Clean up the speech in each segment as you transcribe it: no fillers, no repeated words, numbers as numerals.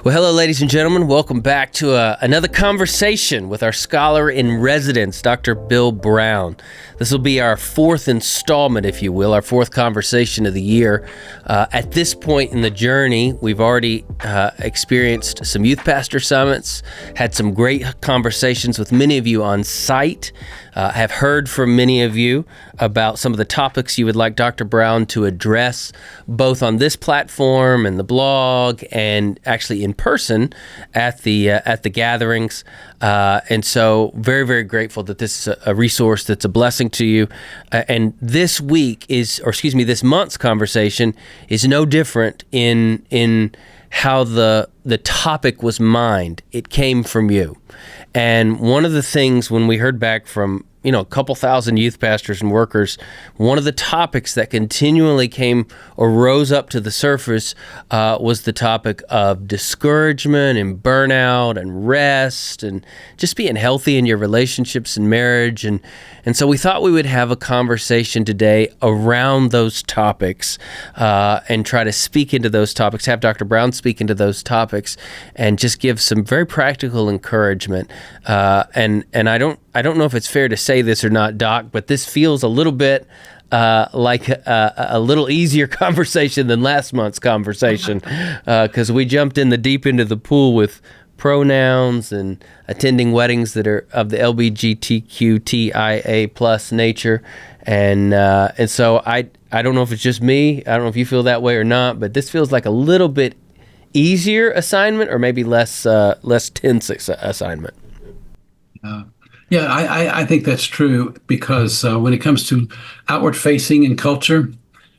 Well, hello, ladies and gentlemen. Welcome back to another conversation with our scholar in residence, Dr. Bill Brown. This will be our fourth installment, if you will, our fourth conversation of the year. At this point in the journey, we've already experienced some youth pastor summits, had some great conversations with many of you on site, have heard from many of you about some of the topics you would like Dr. Brown to address, both on this platform and the blog, and actually in person at the gatherings. And so very, very grateful that this is a resource that's a blessing to you. And this month's conversation is no different in how the topic was mined. It came from you. And one of the things when we heard back from a couple thousand youth pastors and workers, one of the topics that continually came or rose up to the surface was the topic of discouragement and burnout and rest and just being healthy in your relationships and marriage. And so we thought we would have a conversation today around those topics and try to speak into those topics, have Dr. Brown speak into those topics and just give some very practical encouragement. And I don't know if it's fair to say this or not, Doc, but this feels a little bit like a little easier conversation than last month's conversation because we jumped in the deep into the pool with pronouns and attending weddings that are of the LGBTQIA plus nature. And so I don't know if it's just me. I don't know if you feel that way or not, but this feels like a little bit easier assignment or maybe less tense assignment. Yeah, I think that's true because when it comes to outward facing in culture,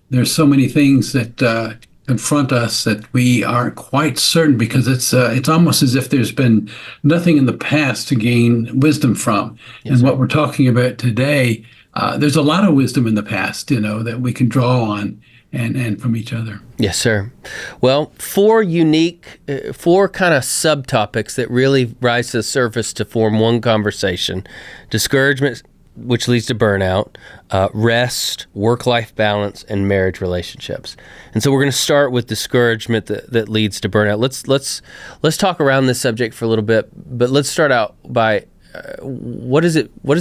there's so many things that confront us that we aren't quite certain because it's almost as if there's been nothing in the past to gain wisdom from. Yes, and sir. What we're talking about today, there's a lot of wisdom in the past, that we can draw on and from each other. Yes, sir. Well, four kind of subtopics that really rise to the surface to form one conversation: discouragement, which leads to burnout, rest, work-life balance, and marriage relationships. And so we're going to start with discouragement that leads to burnout. Let's talk around this subject for a little bit, but let's start out by what does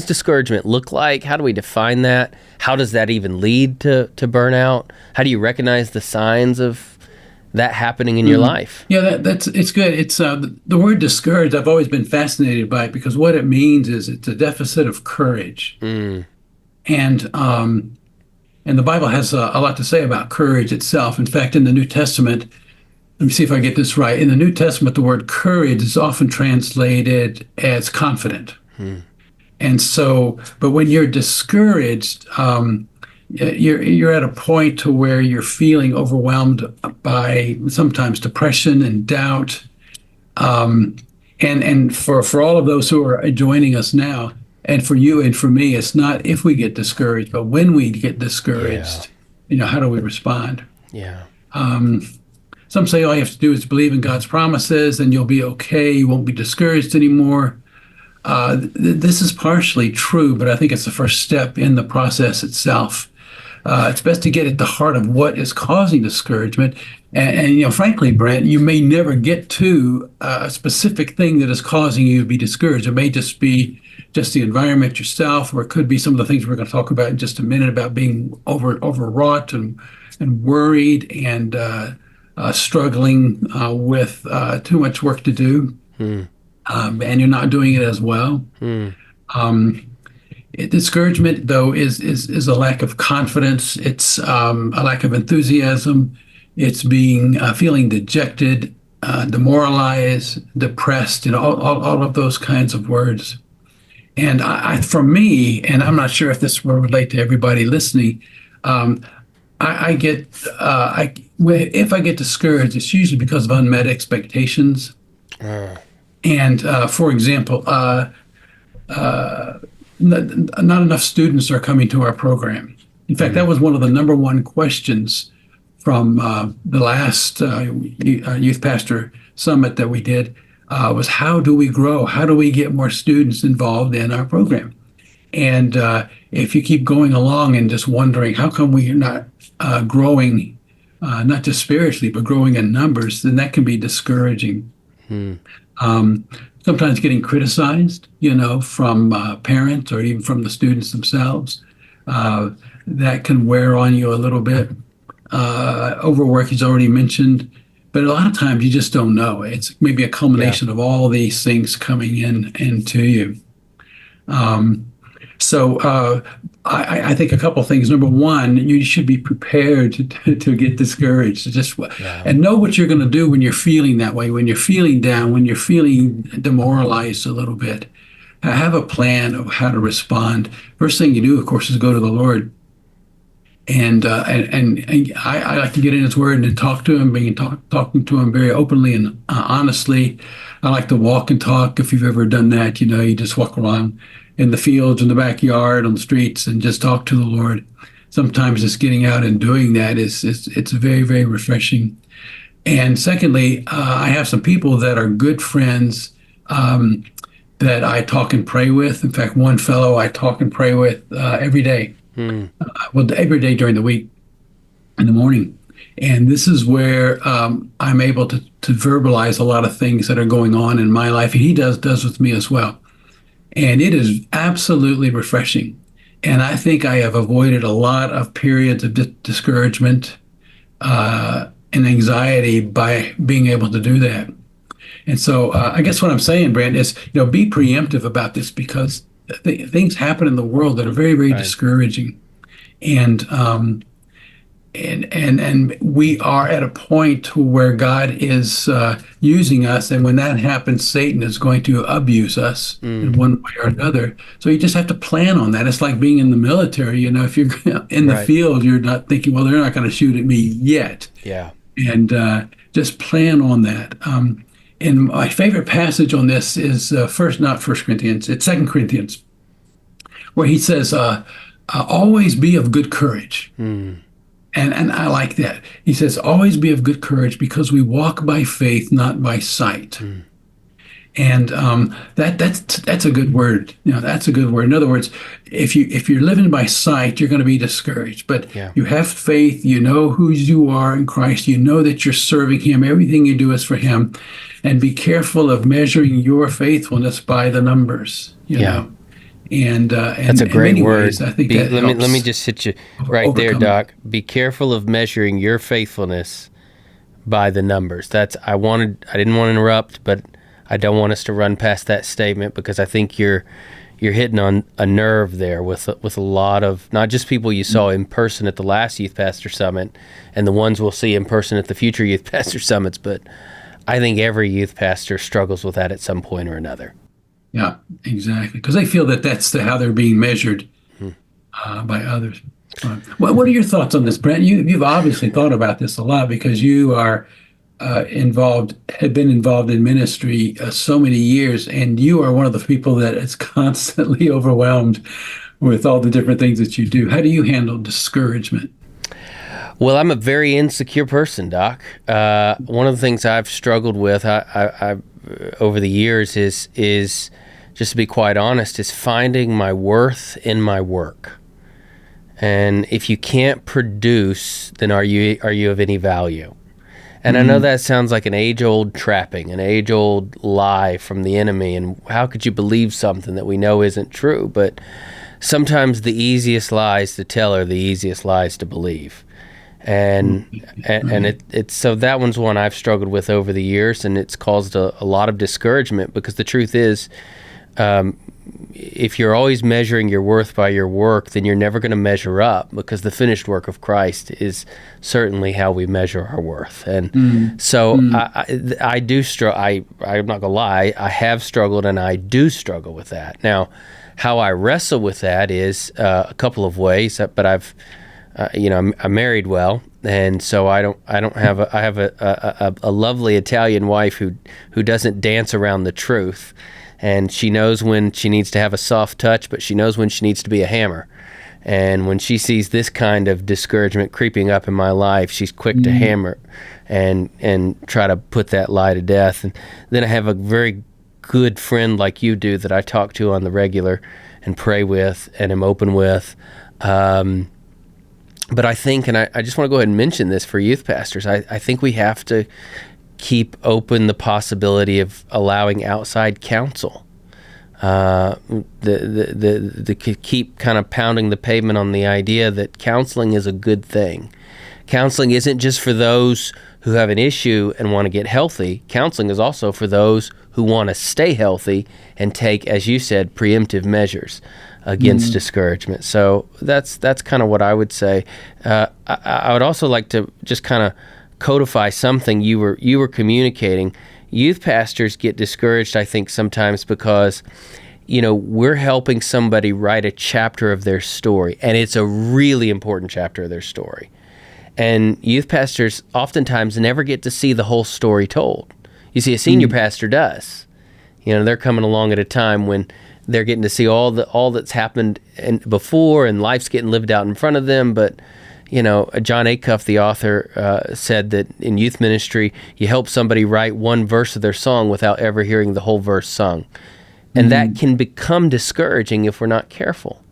discouragement look like? How do we define that? How does that even lead to burnout? How do you recognize the signs of that happening in your life? Yeah, it's good. It's the word discouraged. I've always been fascinated by it because what it means is it's a deficit of courage. And the Bible has a lot to say about courage itself. In fact, in the New Testament, let me see if I get this right. In the New Testament, the word courage is often translated as confident. And so, but when you're discouraged, you're at a point to where you're feeling overwhelmed by sometimes depression and doubt. And for all of those who are joining us now, and for you and for me, it's not if we get discouraged, but when we get discouraged, how do we respond? Yeah. Some say all you have to do is believe in God's promises and you'll be okay. You won't be discouraged anymore. This is partially true, but I think it's the first step in the process itself. It's best to get at the heart of what is causing discouragement. And frankly, Brent, you may never get to a specific thing that is causing you to be discouraged. It may just be the environment yourself, or it could be some of the things we're going to talk about in just a minute about being overwrought and worried and struggling with too much work to do, and you're not doing it as well. Discouragement, though, is a lack of confidence. It's a lack of enthusiasm. It's feeling dejected, demoralized, depressed, all of those kinds of words. And for me, and I'm not sure if this will relate to everybody listening, if I get discouraged, it's usually because of unmet expectations. And for example, not enough students are coming to our program. In fact, that was one of the number one questions from the last youth pastor summit that we did, was how do we grow? How do we get more students involved in our program? And if you keep going along and just wondering, how come we're not growing not just spiritually, but growing in numbers, then that can be discouraging. Hmm. Sometimes getting criticized, from parents or even from the students themselves, that can wear on you a little bit. Overwork is already mentioned, but a lot of times you just don't know. It's maybe a culmination of all these things coming into you. So I think a couple of things. Number one, you should be prepared to get discouraged. And know what you're going to do when you're feeling that way, when you're feeling down, when you're feeling demoralized a little bit. Have a plan of how to respond. First thing you do, of course, is go to the Lord. And I like to get in His Word and talk to Him, talking to Him very openly and honestly. I like to walk and talk. If you've ever done that, you just walk around in the fields, in the backyard, on the streets, and just talk to the Lord. Sometimes just getting out and doing that it's very, very refreshing. And secondly, I have some people that are good friends that I talk and pray with. In fact, one fellow I talk and pray with every day. Every day during the week, in the morning. And this is where I'm able to verbalize a lot of things that are going on in my life. And he does with me as well. And it is absolutely refreshing. And I think I have avoided a lot of periods of discouragement and anxiety by being able to do that. And so I guess what I'm saying, Brent, is, be preemptive about this, because things happen in the world that are very, very discouraging. And we are at a point where God is using us, and when that happens, Satan is going to abuse us in one way or another. So you just have to plan on that. It's like being in the military. If you're in the field, you're not thinking, well, they're not going to shoot at me yet. Yeah. And just plan on that. And my favorite passage on this is not First Corinthians, it's 2 Corinthians, where he says, always be of good courage. And I like that. He says, always be of good courage, because we walk by faith, not by sight. And that's a good word. That's a good word. In other words, if you're living by sight, you're going to be discouraged. But you have faith. You know who you are in Christ. You know that you're serving Him. Everything you do is for Him. And be careful of measuring your faithfulness by the numbers. You know. And that's a great word. Ways, I think let me just hit you right there, Doc. Be careful of measuring your faithfulness by the numbers. I didn't want to interrupt, but I don't want us to run past that statement, because I think you're hitting on a nerve there with a lot of, not just people you saw in person at the last Youth Pastor Summit and the ones we'll see in person at the future Youth Pastor Summits, but I think every youth pastor struggles with that at some point or another. Yeah, exactly. Because they feel that that's how they're being measured by others. What are your thoughts on this, Brent? You've obviously thought about this a lot, because you are have been involved in ministry so many years, and you are one of the people that is constantly overwhelmed with all the different things that you do. How do you handle discouragement? Well, I'm a very insecure person, Doc. One of the things I've struggled with I over the years is just to be quite honest, is finding my worth in my work. And if you can't produce, then are you of any value? And I know that sounds like an age-old trapping, an age-old lie from the enemy, and how could you believe something that we know isn't true? But sometimes the easiest lies to tell are the easiest lies to believe. And it's so that one's one I've struggled with over the years, and it's caused a lot of discouragement, because the truth is, if you're always measuring your worth by your work, then you're never going to measure up, because the finished work of Christ is certainly how we measure our worth. And so I do struggle. I'm not going to lie, I have struggled, and I do struggle with that. Now, how I wrestle with that is a couple of ways, but I'm married well, and so I have a lovely Italian wife who doesn't dance around the truth, and she knows when she needs to have a soft touch, but she knows when she needs to be a hammer. And when she sees this kind of discouragement creeping up in my life, she's quick to hammer and try to put that lie to death. And then I have a very good friend like you do that I talk to on the regular and pray with and am open with. But I think, and I just want to go ahead and mention this for youth pastors, I think we have to keep open the possibility of allowing outside counsel. Keep kind of pounding the pavement on the idea that counseling is a good thing. Counseling isn't just for those who have an issue and want to get healthy. Counseling is also for those who want to stay healthy and take, as you said, preemptive measures against discouragement. So that's kind of what I would say. I would also like to just kind of codify something you were communicating. Youth pastors get discouraged, I think, sometimes because, we're helping somebody write a chapter of their story, and it's a really important chapter of their story. And youth pastors oftentimes never get to see the whole story told. You see, a senior pastor does. They're coming along at a time when they're getting to see all that's happened before, and life's getting lived out in front of them. But John Acuff, the author, said that in youth ministry, you help somebody write one verse of their song without ever hearing the whole verse sung, and that can become discouraging if we're not careful.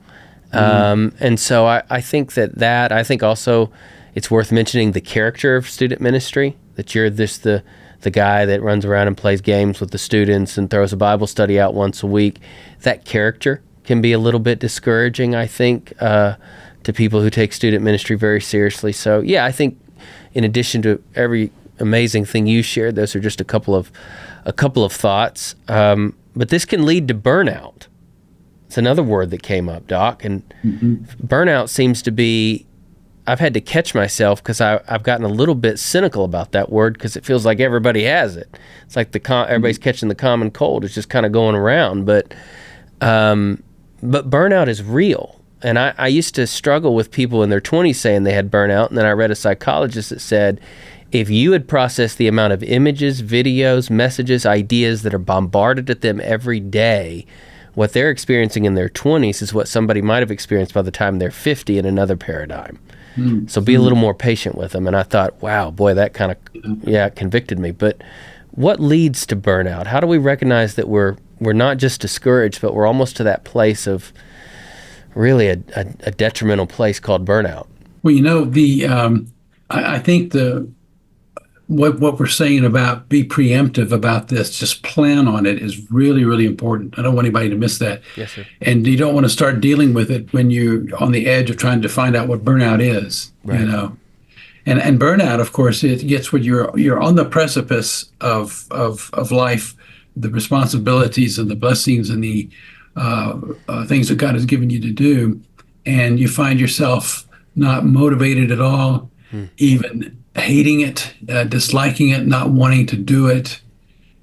And so I think that I think also it's worth mentioning the character of student ministry, that you're the guy that runs around and plays games with the students and throws a Bible study out once a week. That character can be a little bit discouraging, I think, to people who take student ministry very seriously. So, yeah, I think in addition to every amazing thing you shared, those are just a couple of thoughts. But this can lead to burnout. It's another word that came up, Doc. And burnout seems to be, I've had to catch myself because I've gotten a little bit cynical about that word because it feels like everybody has it. It's like everybody's catching the common cold. It's just kind of going around. But burnout is real. And I used to struggle with people in their 20s saying they had burnout, and then I read a psychologist that said, if you had processed the amount of images, videos, messages, ideas that are bombarded at them every day, what they're experiencing in their 20s is what somebody might have experienced by the time they're 50 in another paradigm. So be a little more patient with them. And I thought, wow, boy, that kind of, convicted me. But what leads to burnout? How do we recognize that we're not just discouraged, but we're almost to that place of really a detrimental place called burnout? Well, I think what we're saying about be preemptive about this, just plan on it, is really, really important. I don't want anybody to miss that. Yes, sir. And you don't want to start dealing with it when you're on the edge of trying to find out what burnout is. Right. And burnout, of course, it gets when you're on the precipice of life, the responsibilities and the blessings and the things that God has given you to do, and you find yourself not motivated at all, even hating it, disliking it, not wanting to do it.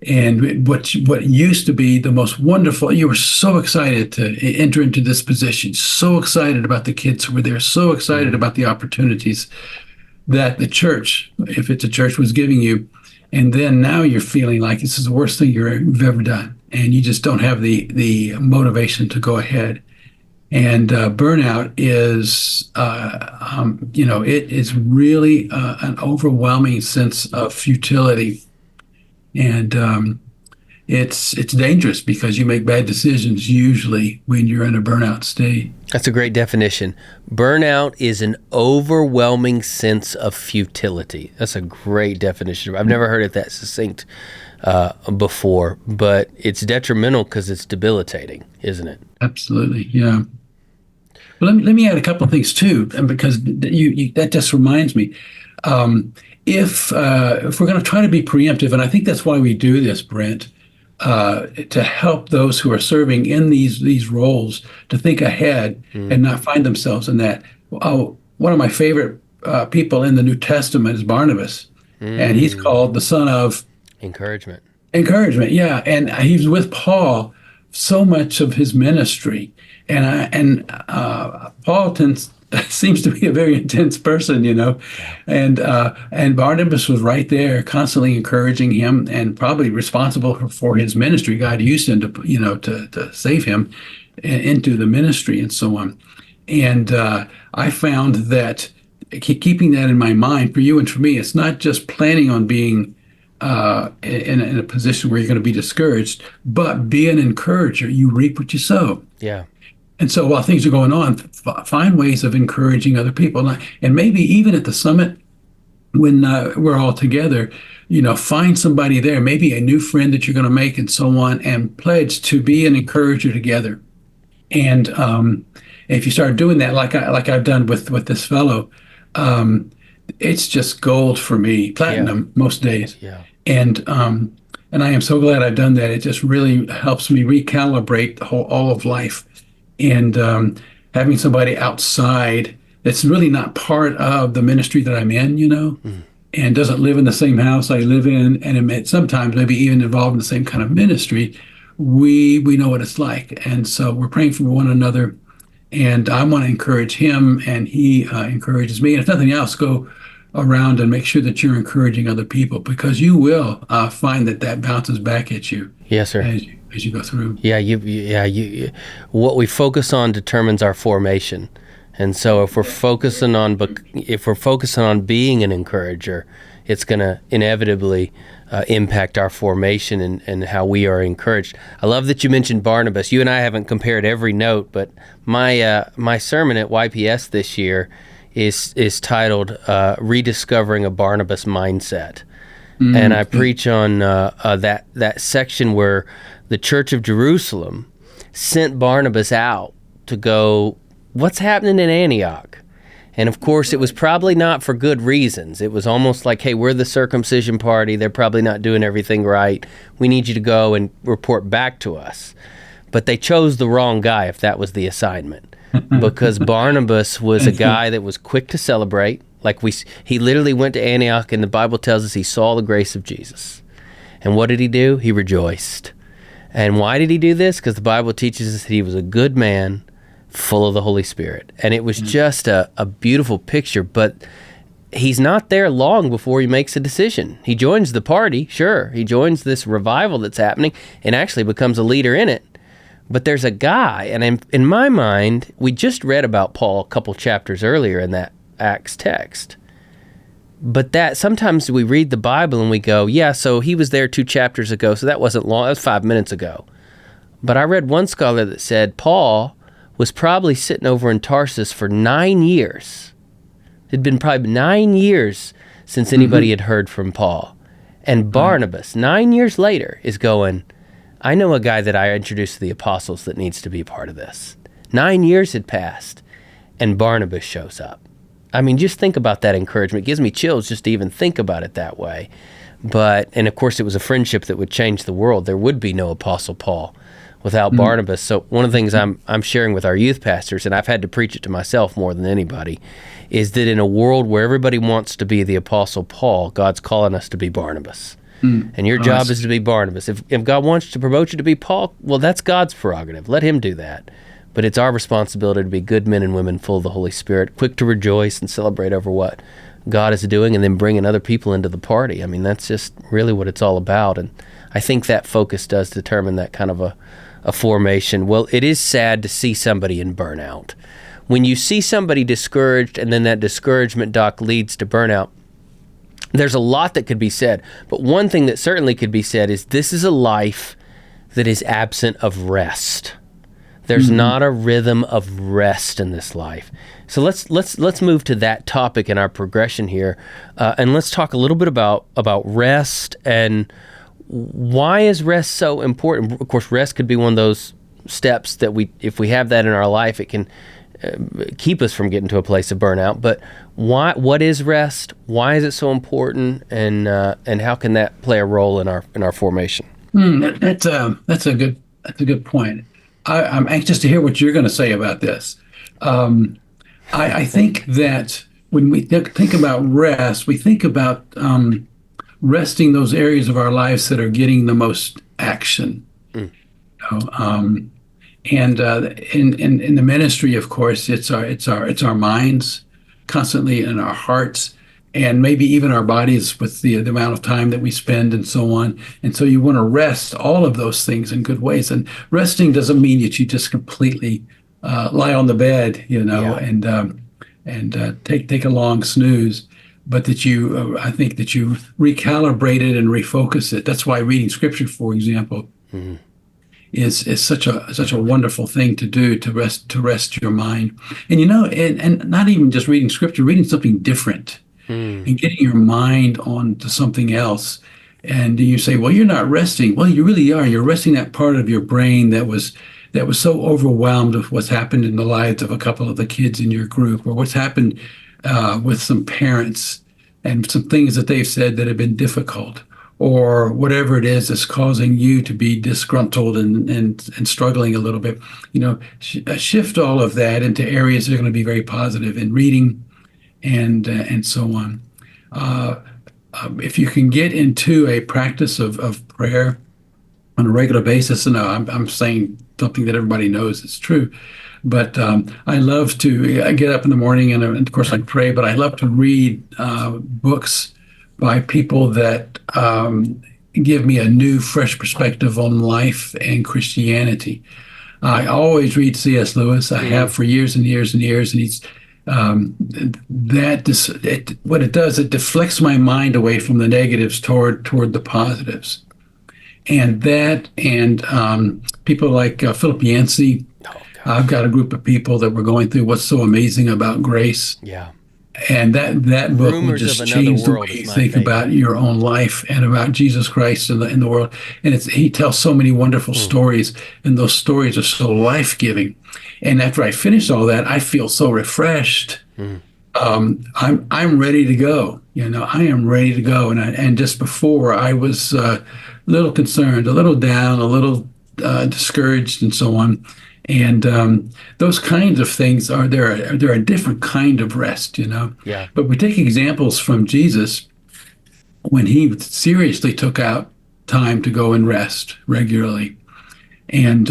And what used to be the most wonderful, you were so excited to enter into this position, so excited about the kids who were there, so excited about the opportunities that the church, if it's a church, was giving you. And then now you're feeling like this is the worst thing you've ever done. And you just don't have the motivation to go ahead. And burnout is, it is really an overwhelming sense of futility. And it's dangerous because you make bad decisions usually when you're in a burnout state. That's a great definition. Burnout is an overwhelming sense of futility. That's a great definition. I've never heard it that succinct before, but it's detrimental because it's debilitating, isn't it? Absolutely, yeah. Well, let me add a couple of things too, and because that just reminds me. If we're going to try to be preemptive, and I think that's why we do this, Brent, to help those who are serving in these roles to think ahead and not find themselves in that. One of my favorite people in the New Testament is Barnabas, and he's called the son of encouragement. Encouragement, yeah, and he's with Paul so much of his ministry, and Paul seems to be a very intense person, and Barnabas was right there, constantly encouraging him, and probably responsible for his ministry. God used him to save him into the ministry and so on. And I found that keeping that in my mind for you and for me, it's not just planning on being in a position where you're going to be discouraged, but be an encourager. You reap what you sow. Yeah. And so while things are going on, find ways of encouraging other people. And maybe even at the summit, when we're all together, find somebody there, maybe a new friend that you're going to make and so on, and pledge to be an encourager together. And if you start doing that, like I've done with this fellow, it's just gold for me, platinum most days. Yeah. And I am so glad I've done that. It just really helps me recalibrate all of life. And having somebody outside that's really not part of the ministry that I'm in, and doesn't live in the same house I live in, and sometimes maybe even involved in the same kind of ministry, we know what it's like. And so we're praying for one another. And I want to encourage him, and he encourages me. And if nothing else, go around and make sure that you're encouraging other people, because you will find that bounces back at you. Yes, sir. As you go through. Yeah, what we focus on determines our formation. And so if we're focusing on being an encourager, it's going to inevitably impact our formation and how we are encouraged. I love that you mentioned Barnabas. You and I haven't compared every note, but my sermon at YPS this year is titled "Rediscovering a Barnabas Mindset," and I preach on that section where the Church of Jerusalem sent Barnabas out to go, what's happening in Antioch? And of course, it was probably not for good reasons. It was almost like, hey, we're the circumcision party. They're probably not doing everything right. We need you to go and report back to us. But they chose the wrong guy if that was the assignment, because Barnabas was a guy that was quick to celebrate. He literally went to Antioch, and the Bible tells us he saw the grace of Jesus. And what did he do? He rejoiced. And why did he do this? Because the Bible teaches us that he was a good man, full of the Holy Spirit. And it was just a beautiful picture, but he's not there long before he makes a decision. He joins the party, sure. He joins this revival that's happening and actually becomes a leader in it. But there's a guy, and in my mind, we just read about Paul a couple chapters earlier in that Acts text. But that sometimes we read the Bible and we go, yeah, so he was there 2 chapters ago, so that wasn't long, that was 5 minutes ago. But I read one scholar that said Paul was probably sitting over in Tarsus for 9 years. It had been probably 9 years since anybody had heard from Paul. And Barnabas, 9 years later, is going, I know a guy that I introduced to the apostles that needs to be part of this. 9 years had passed, and Barnabas shows up. I mean, just think about that encouragement. It gives me chills just to even think about it that way. And of course, it was a friendship that would change the world. There would be no Apostle Paul without Barnabas. So one of the things I'm sharing with our youth pastors, and I've had to preach it to myself more than anybody, is that in a world where everybody wants to be the Apostle Paul, God's calling us to be Barnabas. And your job is to be Barnabas. If God wants to promote you to be Paul, well, that's God's prerogative. Let him do that. But it's our responsibility to be good men and women full of the Holy Spirit, quick to rejoice and celebrate over what God is doing, and then bringing other people into the party. I mean, that's just really what it's all about. And I think that focus does determine that kind of a formation. Well, it is sad to see somebody in burnout. When you see somebody discouraged and then that discouragement, Doc, leads to burnout, there's a lot that could be said. But one thing that certainly could be said is this is a life that is absent of rest. There's not a rhythm of rest in this life. So let's move to that topic in our progression here, and let's talk a little bit about rest and why is rest so important. Of course, rest could be one of those steps that if we have that in our life, it can keep us from getting to a place of burnout. But what is rest? Why is it so important? And how can that play a role in our formation? That's a good point. I'm anxious to hear what you're going to say about this. I think that when we think about rest, we think about resting those areas of our lives that are getting the most action. In the ministry, of course, it's our minds constantly, and our hearts, and maybe even our bodies with the amount of time that we spend and so on. And so you want to rest all of those things in good ways. And resting doesn't mean that you just completely lie on the bed, and take a long snooze, but that I think that you recalibrate it and refocus it. That's why reading scripture, for example, is such a wonderful thing to do, to rest your mind. And and not even just reading scripture, reading something different and getting your mind on to something else. And you say, well, you're not resting. Well, you really are. You're resting that part of your brain that was so overwhelmed with what's happened in the lives of a couple of the kids in your group, or what's happened with some parents and some things that they've said that have been difficult, or whatever it is that's causing you to be disgruntled and struggling a little bit. Shift all of that into areas that are going to be very positive in reading and so on. If you can get into a practice of prayer on a regular basis, and I'm saying something that everybody knows is true, but I love to get up in the morning and of course I pray, but I love to read books by people that give me a new, fresh perspective on life and Christianity. I always read C.S. Lewis. I have for years and years and years, and he's what it does, it deflects my mind away from the negatives toward the positives. And people like Philip Yancey. I've got a group of people that were going through What's So Amazing About Grace. Yeah. And that book will Rumors just of Another change the World way is you my think favorite. about your own life and about Jesus Christ in the world. And he tells so many wonderful stories, and those stories are so life-giving. And after I finish all that, I feel so refreshed. I'm ready to go. I am ready to go. And just before, I was a little concerned, a little down, a little discouraged, and so on. And those kinds of things they're a different kind of rest. Yeah. But we take examples from Jesus when he seriously took out time to go and rest regularly. And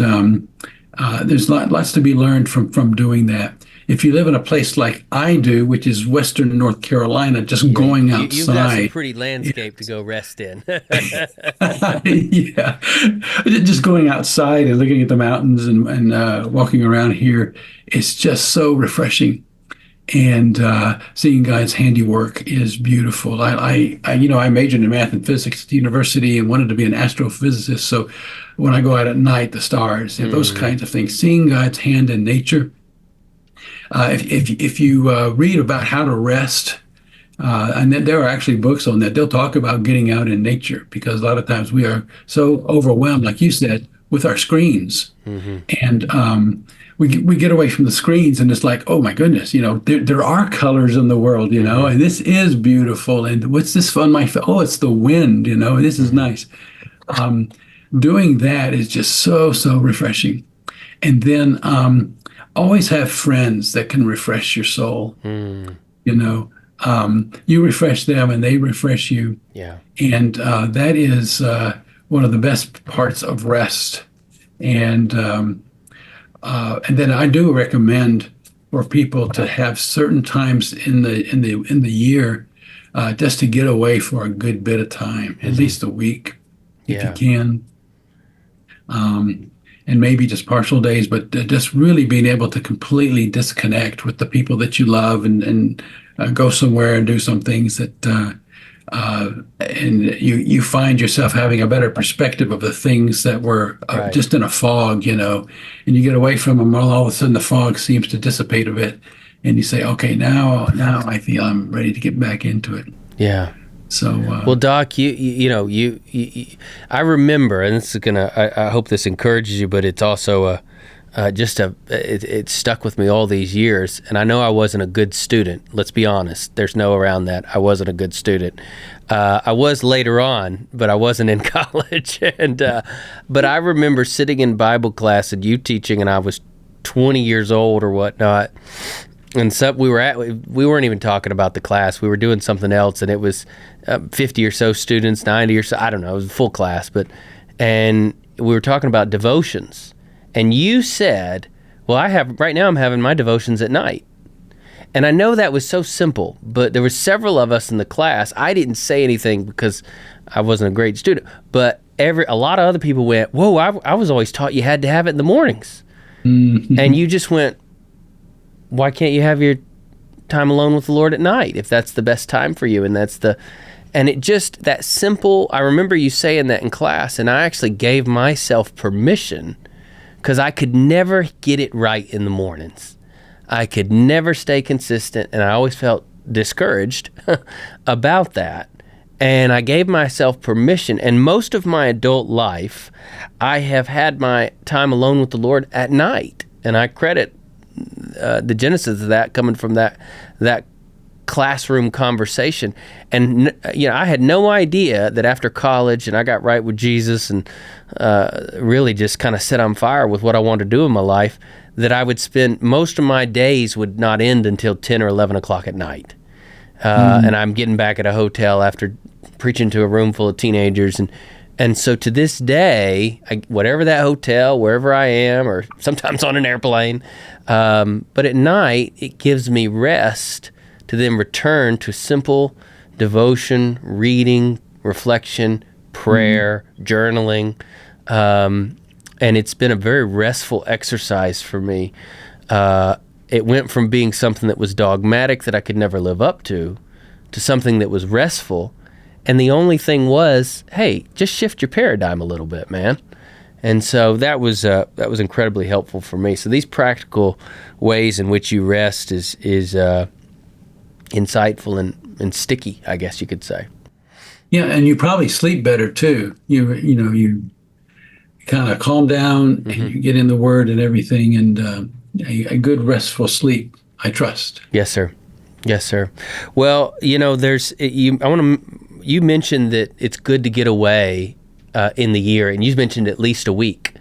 there's lots to be learned from doing that. If you live in a place like I do, which is Western North Carolina, just going outside. You've got some pretty landscape to go rest in. Yeah. Just going outside and looking at the mountains and walking around here, it's just so refreshing. And seeing God's handiwork is beautiful. I majored in math and physics at the university and wanted to be an astrophysicist. So when I go out at night, the stars, those kinds of things, seeing God's hand in nature. If you read about how to rest, and then there are actually books on that, they'll talk about getting out in nature, because a lot of times we are so overwhelmed, like you said, with our screens. And we get away from the screens, and it's like, oh my goodness, there are colors in the world, and this is beautiful. And what's this on my face? Oh, it's the wind, this is nice. Doing that is just so refreshing. And then always have friends that can refresh your soul. You refresh them and they refresh you. Yeah. And that is one of the best parts of rest. And then I do recommend for people to have certain times in the year just to get away for a good bit of time, at least a week, if you can. And maybe just partial days, but just really being able to completely disconnect with the people that you love and go somewhere and do some things that, and you find yourself having a better perspective of the things that were just in a fog, and you get away from them, all of a sudden the fog seems to dissipate a bit, and you say, okay, now I feel I'm ready to get back into it. Yeah. So well, Doc, you I remember, and this is I hope this encourages you, but it's also it stuck with me all these years. And I know I wasn't a good student. Let's be honest. There's no around that. I wasn't a good student. I was later on, but I wasn't in college. And but I remember sitting in Bible class and you teaching, and I was 20 years old or whatnot. And so we weren't even talking about the class. We were doing something else, and it was 50 or so students, 90 or so. I don't know. It was a full class, and we were talking about devotions. And you said, "Well, right now I'm having my devotions at night." And I know that was so simple, but there were several of us in the class. I didn't say anything because I wasn't a great student, but a lot of other people went, "Whoa, I was always taught you had to have it in the mornings," and you just went, "Why can't you have your time alone with the Lord at night if that's the best time for you?" And And it just, that simple, I remember you saying that in class, and I actually gave myself permission because I could never get it right in the mornings. I could never stay consistent, and I always felt discouraged about that. And I gave myself permission. And most of my adult life, I have had my time alone with the Lord at night. And I credit the genesis of that coming from that classroom conversation. And I had no idea that after college and I got right with Jesus and really just kind of set on fire with what I wanted to do in my life, that I would spend most of my days would not end until 10 or 11 o'clock at night. And I'm getting back at a hotel after preaching to a room full of teenagers. And so to this day, whatever that hotel, wherever I am, or sometimes on an airplane, but at night, it gives me rest to then return to simple devotion, reading, reflection, prayer, journaling. And it's been a very restful exercise for me. It went from being something that was dogmatic that I could never live up to something that was restful. And the only thing was, hey, just shift your paradigm a little bit, man. And so that was incredibly helpful for me. So these practical ways in which you rest is insightful and sticky, I guess you could say. Yeah, and you probably sleep better too. You kind of calm down and you get in the Word and everything, and a good restful sleep, I trust. Yes, sir. Yes, sir. Well, you mentioned that it's good to get away in the year, and you mentioned at least a week.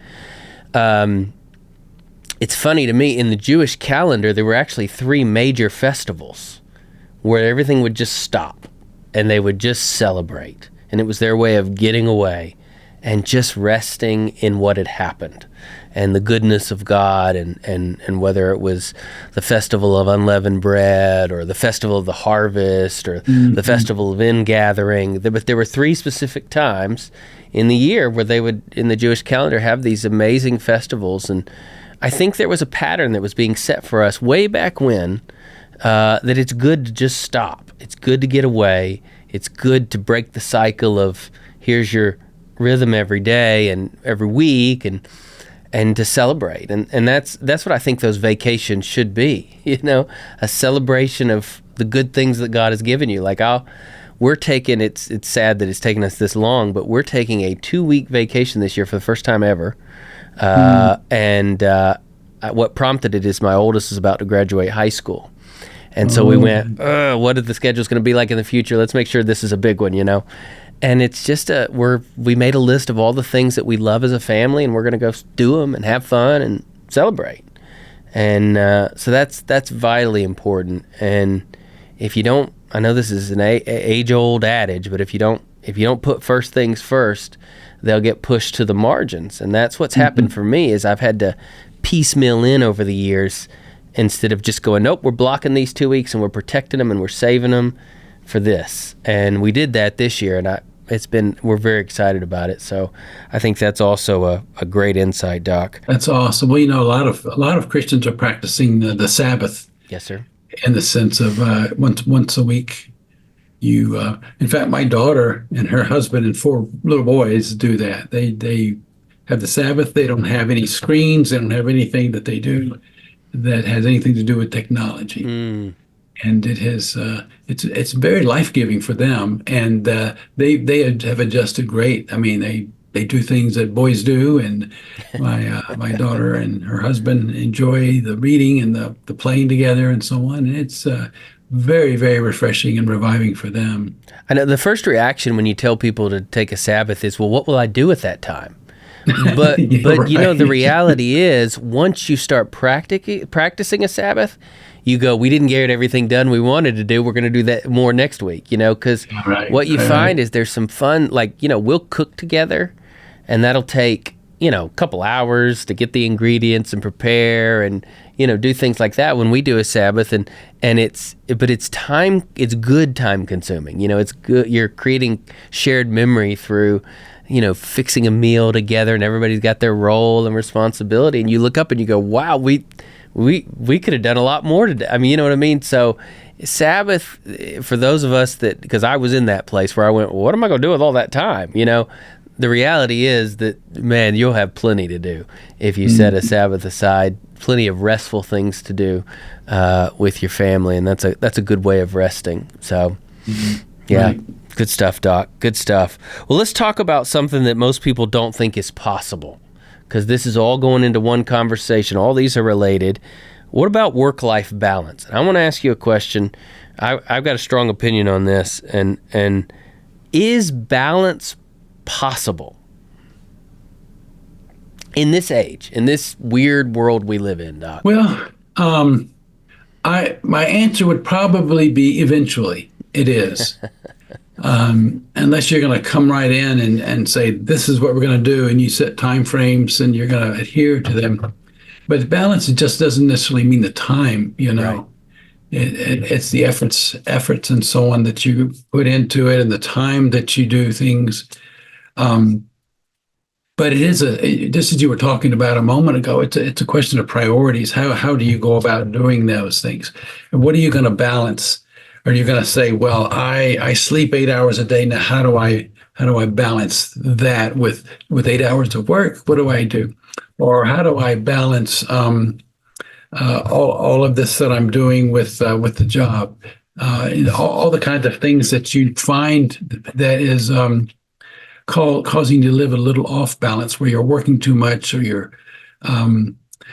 It's funny to me, in the Jewish calendar, there were actually 3 major festivals where everything would just stop and they would just celebrate. And it was their way of getting away and just resting in what had happened and the goodness of God, and whether it was the festival of unleavened bread or the festival of the harvest or the festival of ingathering. But there were 3 specific times in the year where they would, in the Jewish calendar, have these amazing festivals. And I think there was a pattern that was being set for us way back when, that it's good to just stop. It's good to get away. It's good to break the cycle of here's your rhythm every day and every week, and to celebrate. And that's what I think those vacations should be, a celebration of the good things that God has given you. Like we're taking, it's sad that it's taken us this long, but we're taking a 2-week vacation this year for the first time ever. And what prompted it is my oldest is about to graduate high school. And so we went, what is the schedule's going to be like in the future? Let's make sure this is a big one, And it's just we made a list of all the things that we love as a family, and we're going to go do them and have fun and celebrate. And so that's vitally important. And if you don't, I know this is an age-old adage, but if you don't put first things first, they'll get pushed to the margins. And that's what's happened for me, is I've had to piecemeal in over the years instead of just going, nope, we're blocking these 2 weeks and we're protecting them and we're saving them for this. And we did that this year, and we're very excited about it. So I think that's also a great insight, Doc. That's awesome. Well, a lot of Christians are practicing the Sabbath. Yes, sir. In the sense of once a week. In fact, my daughter and her husband and 4 little boys do that. They have the Sabbath. They don't have any screens. They don't have anything that they do that has anything to do with technology. And it has it's very life-giving for them, and they have adjusted great. I mean, they do things that boys do, and my daughter and her husband enjoy the reading and the playing together and so on. And it's very, very refreshing and reviving for them. I know the first reaction when you tell people to take a Sabbath is, well, what will I do at that time? But Right. The reality is, once you start practicing a Sabbath, you go, we didn't get everything done we wanted to do. We're going to do that more next week, because what you find is there's some fun, we'll cook together, and that'll take, a couple hours to get the ingredients and prepare and, do things like that when we do a Sabbath. And it's good time consuming. It's good. You're creating shared memory through, fixing a meal together, and everybody's got their role and responsibility. And you look up and you go, wow, we could have done a lot more today. I mean, you know what I mean? So Sabbath, for those of us that, because I was in that place where I went, well, what am I going to do with all that time? The reality is that, man, you'll have plenty to do if you set a Sabbath aside, plenty of restful things to do with your family, and that's a good way of resting. So, yeah, right. Good stuff, Doc. Good stuff. Well, let's talk about something that most people don't think is possible, because this is all going into one conversation. All these are related. What about work-life balance? And I want to ask you a question. I've got a strong opinion on this, and is balance possible in this age, in this weird world we live in, Doc? Well, my answer would probably be eventually. It is. Unless you're going to come right in and say, this is what we're going to do, and you set time frames and you're going to adhere to them. But balance, it just doesn't necessarily mean the time, Right. It's the efforts and so on that you put into it and the time that you do things. But it is just as you were talking about a moment ago, it's a question of priorities. How do you go about doing those things? And what are you going to balance? Are you going to say, well, I sleep 8 hours a day. Now, how do I balance that with 8 hours of work? What do I do? Or how do I balance all of this that I'm doing with the job? All the kinds of things that you find that is causing you to live a little off balance, where you're working too much, or you're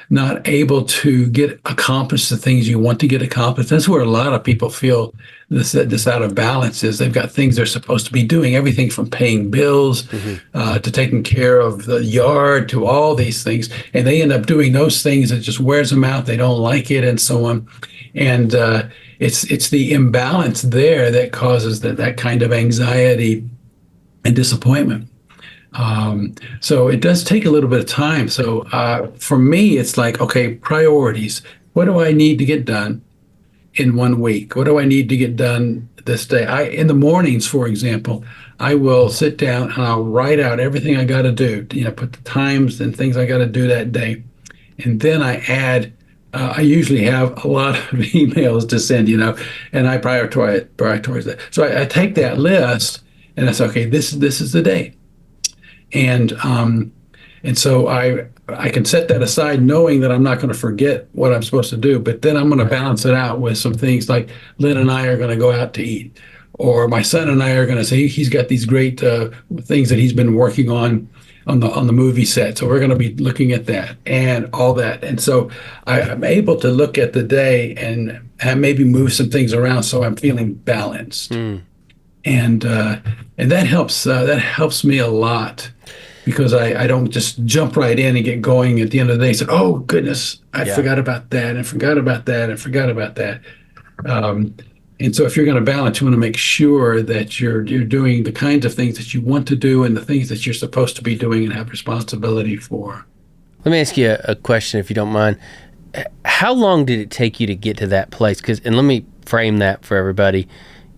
not able to get accomplished the things you want to get accomplished. That's where a lot of people feel this out of balance is. They've got things they're supposed to be doing, everything from paying bills to taking care of the yard to all these things, and they end up doing those things. It just wears them out. They don't like it, and so on. And it's the imbalance there that causes that kind of anxiety and disappointment. So it does take a little bit of time. So for me, it's like, okay, priorities. What do I need to get done in 1 week? What do I need to get done this day? In the mornings, for example, I will sit down and I'll write out everything I got to do, put the times and things I got to do that day. And then I add, I usually have a lot of emails to send, and I prioritize that. So I take that list and I say, okay, this is the day. And so I can set that aside knowing that I'm not going to forget what I'm supposed to do, but then I'm going to balance it out with some things like Lynn and I are going to go out to eat, or my son and I are going to say he's got these great things that he's been working on the movie set. So we're going to be looking at that and all that. And so I'm able to look at the day and maybe move some things around so I'm feeling balanced. And that helps me a lot, because I don't just jump right in and get going at the end of the day and say, oh goodness, I forgot about that and forgot about that and forgot about that. And so if you're going to balance, you want to make sure that you're doing the kinds of things that you want to do and the things that you're supposed to be doing and have responsibility for. Let me ask you a question, if you don't mind. How long did it take you to get to that place? And let me frame that for everybody.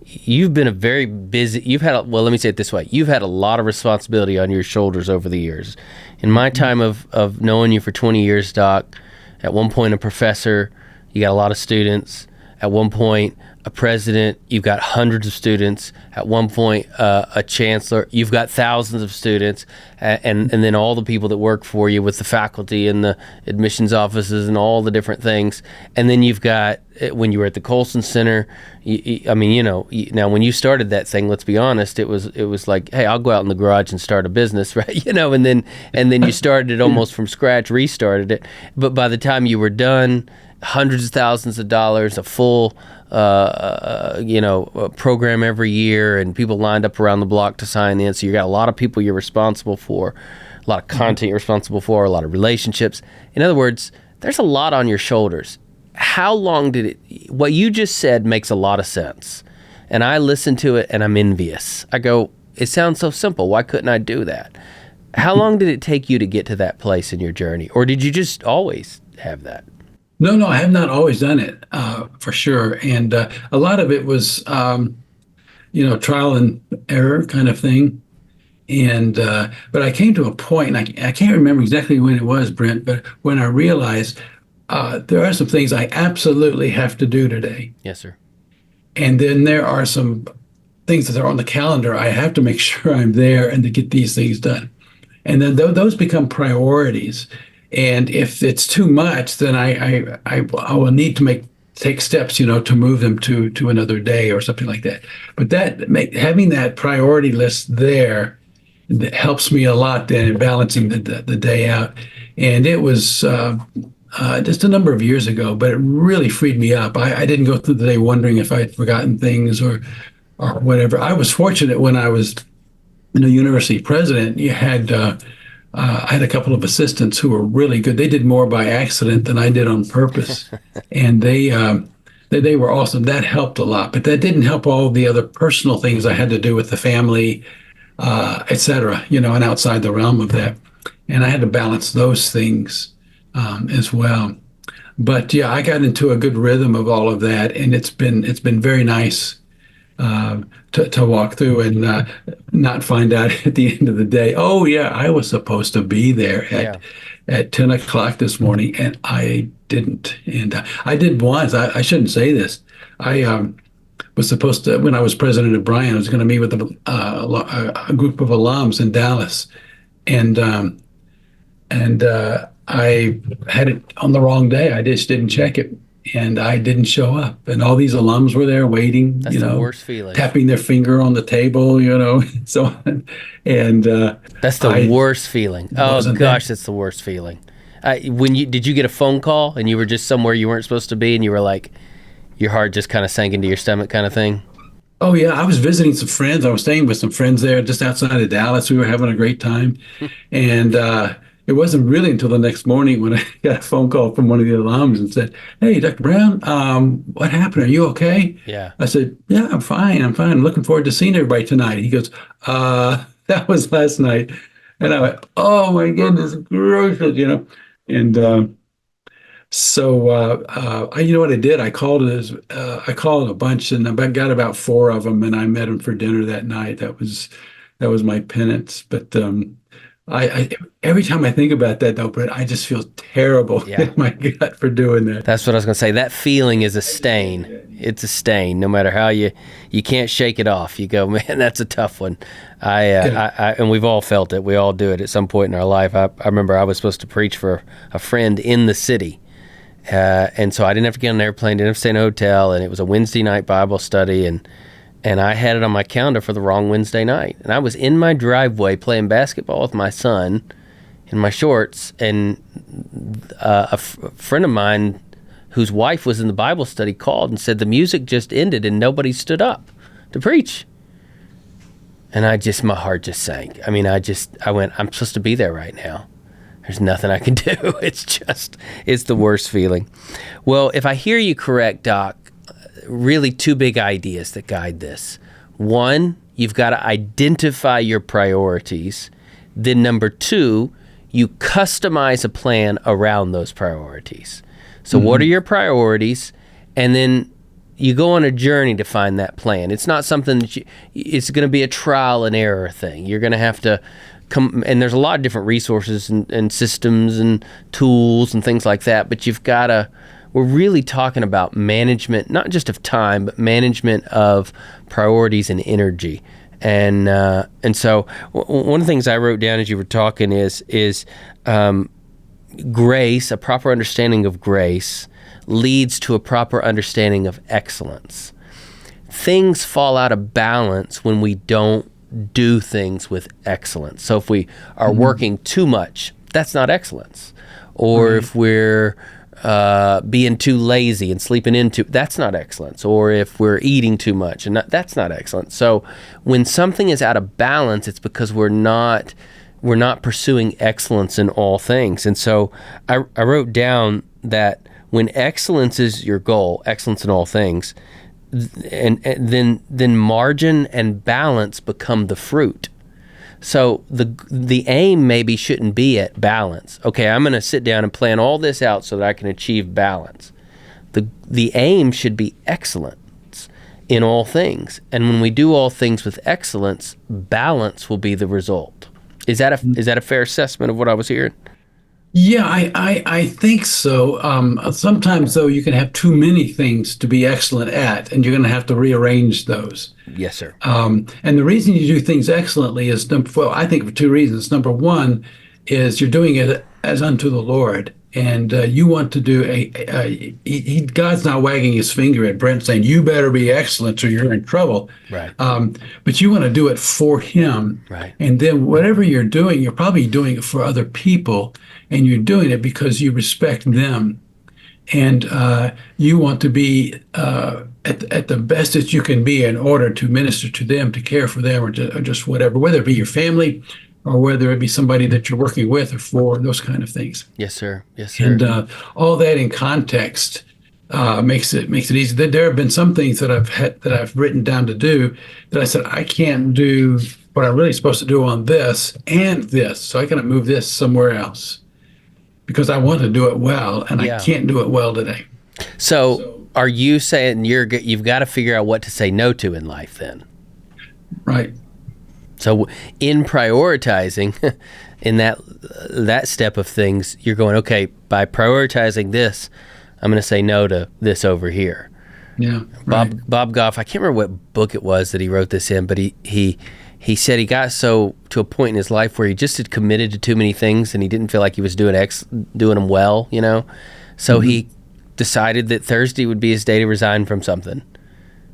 You've been let me say it this way. You've had a lot of responsibility on your shoulders over the years. In my time of knowing you for 20 years, Doc, at one point a professor, you got a lot of students. At one point, a president, you've got hundreds of students. At one point, a chancellor, you've got thousands of students, and then all the people that work for you with the faculty and the admissions offices and all the different things. And then you've got, when you were at the Colson Center, now when you started that thing, let's be honest, it was like, hey, I'll go out in the garage and start a business, right? And then you started it almost from scratch, restarted it. But by the time you were done, hundreds of thousands of dollars, a full program every year, and people lined up around the block to sign in. So you got a lot of people you're responsible for, a lot of content you're responsible for, a lot of relationships. In other words, there's a lot on your shoulders. How long did what you just said makes a lot of sense. And I listen to it and I'm envious. I go, it sounds so simple. Why couldn't I do that? How long did it take you to get to that place in your journey? Or did you just always have that? No, I have not always done it, for sure. And a lot of it was, trial and error kind of thing. And but I came to a point, and I can't remember exactly when it was, Brent, but when I realized there are some things I absolutely have to do today. Yes, sir. And then there are some things that are on the calendar. I have to make sure I'm there and to get these things done. And then those become priorities. And if it's too much, then I will need to take steps, to move them to another day or something like that. But having that priority list there that helps me a lot then in balancing the day out. And it was just a number of years ago, but it really freed me up. I didn't go through the day wondering if I had forgotten things or whatever. I was fortunate when I was university president. I had a couple of assistants who were really good. They did more by accident than I did on purpose, and they were awesome. That helped a lot, but that didn't help all the other personal things I had to do with the family, et cetera, and outside the realm of that. And I had to balance those things as well. But yeah, I got into a good rhythm of all of that, and it's been very nice to walk through and not find out at the end of the day, oh yeah, I was supposed to be there at 10 o'clock this morning, and I didn't. And I did once. I shouldn't say this. I was supposed to, when I was president of Bryan, I was going to meet with a group of alums in Dallas, and I had it on the wrong day. I just didn't check it, and I didn't show up. And all these alums were there waiting, That's the worst feeling. tapping their finger on the table, so on. And that's the worst feeling. Oh gosh, that's the worst feeling. Did you get a phone call and you were just somewhere you weren't supposed to be, and you were like, your heart just kind of sank into your stomach, kind of thing? Oh yeah, I was visiting some friends. I was staying with some friends there, just outside of Dallas. We were having a great time, and it wasn't really until the next morning when I got a phone call from one of the alums and said, "Hey, Dr. Brown, what happened? Are you okay?" Yeah. I said, "Yeah, I'm fine. I'm looking forward to seeing everybody tonight." He goes, "That was last night," and I went, "Oh my goodness gracious," and so you know what I did? I called a bunch, and I got about 4 of them, and I met them for dinner that night. That was my penance, but. I every time I think about that though, Brent, I just feel terrible in my gut for doing that. That's what I was going to say. That feeling is a stain. It's a stain. No matter how you can't shake it off. You go, man, that's a tough one. And we've all felt it. We all do it at some point in our life. I remember I was supposed to preach for a friend in the city. And so I didn't have to get on an airplane, didn't have to stay in a hotel, and it was a Wednesday night Bible study, and I had it on my calendar for the wrong Wednesday night. And I was in my driveway playing basketball with my son in my shorts, and a friend of mine whose wife was in the Bible study called and said the music just ended and nobody stood up to preach. And my heart just sank. I mean, I went, I'm supposed to be there right now. There's nothing I can do. It's the worst feeling. Well, if I hear you correct, Doc, really 2 big ideas that guide this. One, you've got to identify your priorities. Then number 2, you customize a plan around those priorities. So what are your priorities? And then you go on a journey to find that plan. It's not something that it's going to be a trial and error thing. You're going to have to come, and there's a lot of different resources and systems and tools and things like that, but we're really talking about management, not just of time, but management of priorities and energy. And so one of the things I wrote down as you were talking is grace, a proper understanding of grace, leads to a proper understanding of excellence. Things fall out of balance when we don't do things with excellence. So if we are working too much, that's not excellence. Or if we're being too lazy and sleeping in that's not excellence. Or if we're eating too much, and that's not excellence. So when something is out of balance, it's because we're not pursuing excellence in all things. And so I wrote down that when excellence is your goal, excellence in all things, and then margin and balance become the fruit. So the aim maybe shouldn't be at balance. Okay, I'm going to sit down and plan all this out so that I can achieve balance. The aim should be excellence in all things. And when we do all things with excellence, balance will be the result. Is that a fair assessment of what I was hearing? Yeah, I think so. Sometimes, though, you can have too many things to be excellent at, and you're going to have to rearrange those. Yes, sir. And the reason you do things excellently is, well, I think for two reasons. Number one is you're doing it as unto the Lord, and you want to do God's not wagging his finger at Brent saying, you better be excellent or you're in trouble. Right. But you want to do it for him. Right. And then whatever you're doing, you're probably doing it for other people, and you're doing it because you respect them. And you want to be at the best that you can be in order to minister to them, to care for them, or just whatever, whether it be your family or whether it be somebody that you're working with or for, those kind of things. Yes, sir. Yes, sir. And all that in context makes it easy. There have been some things that I've written down to do that I said I can't do what I'm really supposed to do on this and this, so I can move this somewhere else because I want to do it well, and I can't do it well today. So are you saying you've got to figure out what to say no to in life then? Right. So in prioritizing, in that step of things, you're going, okay, by prioritizing this, I'm going to say no to this over here. Yeah. Right. Bob Goff, I can't remember what book it was that he wrote this in, but he said he got to a point in his life where he just had committed to too many things and he didn't feel like he was doing them well, you know? So he decided that Thursday would be his day to resign from something.